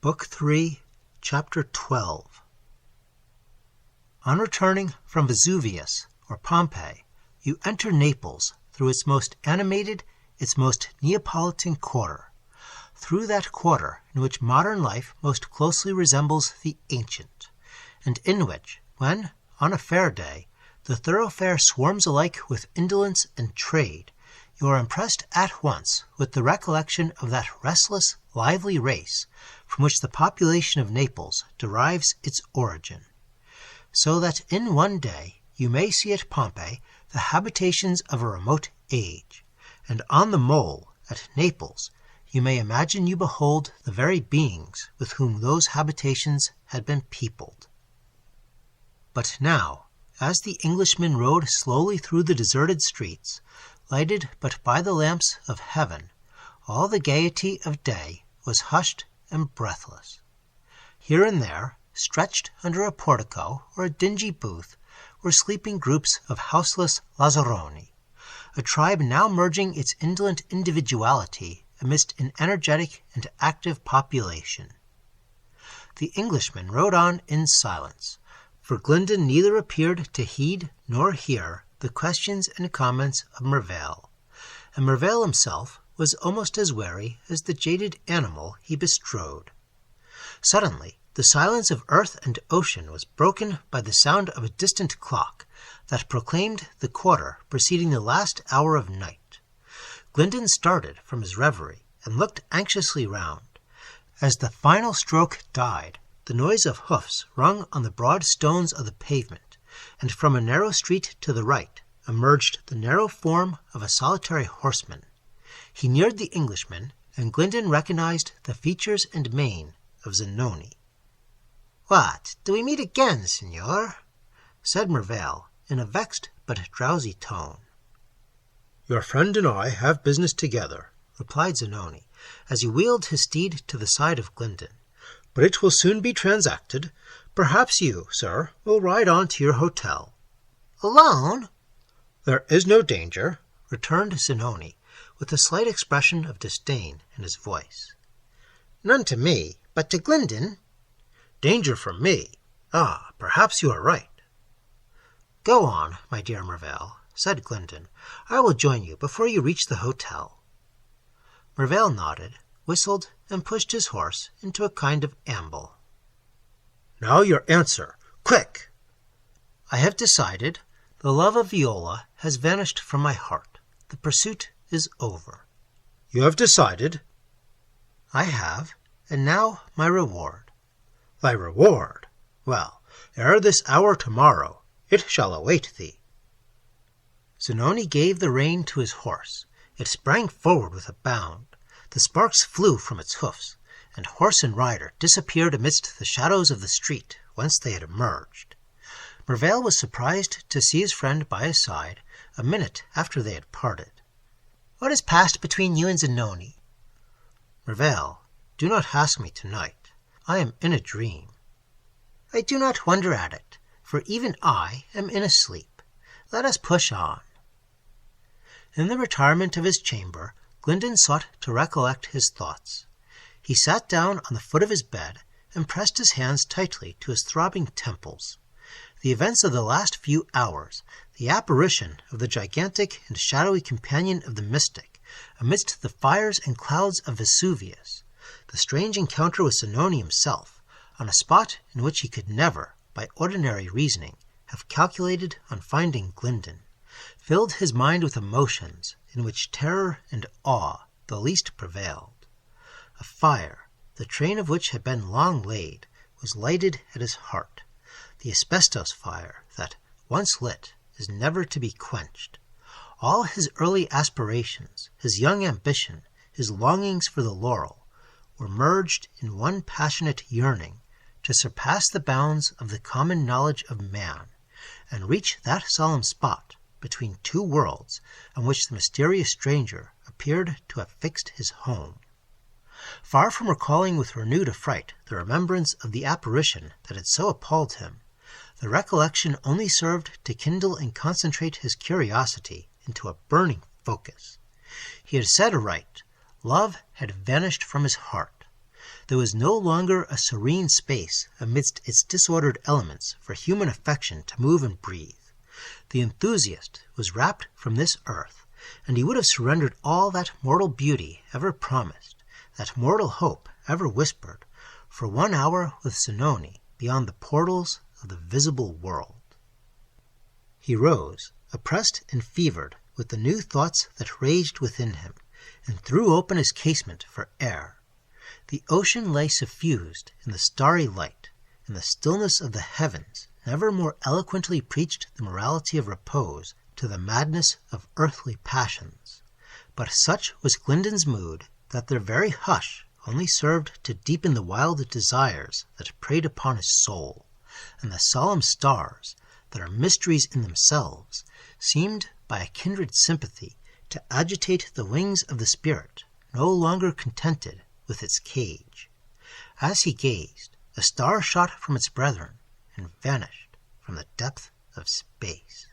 Book 3, Chapter 12. On returning from Vesuvius, or Pompeii, you enter Naples through its most animated, its most Neapolitan quarter, through that quarter in which modern life most closely resembles the ancient, and in which, when, on a fair day, the thoroughfare swarms alike with indolence and trade, you are impressed at once with the recollection of that restless, lively race from which the population of Naples derives its origin, so that in one day you may see at Pompeii the habitations of a remote age, and on the mole at Naples you may imagine you behold the very beings with whom those habitations had been peopled. But now, as the Englishman rode slowly through the deserted streets, lighted but by the lamps of heaven, all the gaiety of day was hushed and breathless. Here and there, stretched under a portico or a dingy booth, were sleeping groups of houseless lazzaroni, a tribe now merging its indolent individuality amidst an energetic and active population. The Englishman rode on in silence, for Glyndon neither appeared to heed nor hear the questions and comments of Mervale, and Mervale himself was almost as wary as the jaded animal he bestrode. Suddenly, the silence of earth and ocean was broken by the sound of a distant clock that proclaimed the quarter preceding the last hour of night. Glyndon started from his reverie and looked anxiously round. As the final stroke died, the noise of hoofs rung on the broad stones of the pavement, and from a narrow street to the right emerged the narrow form of a solitary horseman. He neared the Englishman, and Glyndon recognized the features and mien of Zanoni. "What, do we meet again, signor?" said Mervale, in a vexed but drowsy tone. "Your friend and I have business together," replied Zanoni, as he wheeled his steed to the side of Glyndon. "But it will soon be transacted. Perhaps you, sir, will ride on to your hotel." "Alone?" "There is no danger," returned Zanoni, with a slight expression of disdain in his voice. "None to me, but to Glyndon." "Danger from me? Ah, perhaps you are right." "Go on, my dear Mervale," said Glyndon. "I will join you before you reach the hotel." Mervale nodded, whistled, and pushed his horse into a kind of amble. "Now your answer, quick!" "I have decided. The love of Viola has vanished from my heart. The pursuit is over." "You have decided?" "I have. And now my reward." "Thy reward? Well, ere this hour tomorrow, it shall await thee." Zanoni gave the rein to his horse. It sprang forward with a bound. The sparks flew from its hoofs, and horse and rider disappeared amidst the shadows of the street whence they had emerged. Mervale was surprised to see his friend by his side a minute after they had parted. "What has passed between you and Zanoni?" "Mervale, do not ask me tonight. I am in a dream." "I do not wonder at it, for even I am in a sleep. Let us push on." In the retirement of his chamber, Glyndon sought to recollect his thoughts. He sat down on the foot of his bed and pressed his hands tightly to his throbbing temples. The events of the last few hours, the apparition of the gigantic and shadowy companion of the mystic amidst the fires and clouds of Vesuvius, the strange encounter with Zanoni himself, on a spot in which he could never, by ordinary reasoning, have calculated on finding Glyndon, filled his mind with emotions in which terror and awe the least prevailed. A fire, the train of which had been long laid, was lighted at his heart, the asbestos fire that, once lit, is never to be quenched. All his early aspirations, his young ambition, his longings for the laurel, were merged in one passionate yearning to surpass the bounds of the common knowledge of man, and reach that solemn spot between two worlds on which the mysterious stranger appeared to have fixed his home. Far from recalling with renewed affright the remembrance of the apparition that had so appalled him, the recollection only served to kindle and concentrate his curiosity into a burning focus. He had said aright, love had vanished from his heart. There was no longer a serene space amidst its disordered elements for human affection to move and breathe. The enthusiast was rapt from this earth, and he would have surrendered all that mortal beauty ever promised, that mortal hope ever whispered, for 1 hour with Zanoni beyond the portals of the visible world. He rose, oppressed and fevered with the new thoughts that raged within him, and threw open his casement for air. The ocean lay suffused in the starry light, and the stillness of the heavens never more eloquently preached the morality of repose to the madness of earthly passions. But such was Glyndon's mood that their very hush only served to deepen the wild desires that preyed upon his soul, and the solemn stars, that are mysteries in themselves, seemed by a kindred sympathy to agitate the wings of the spirit, no longer contented with its cage. As he gazed, a star shot from its brethren and vanished from the depth of space.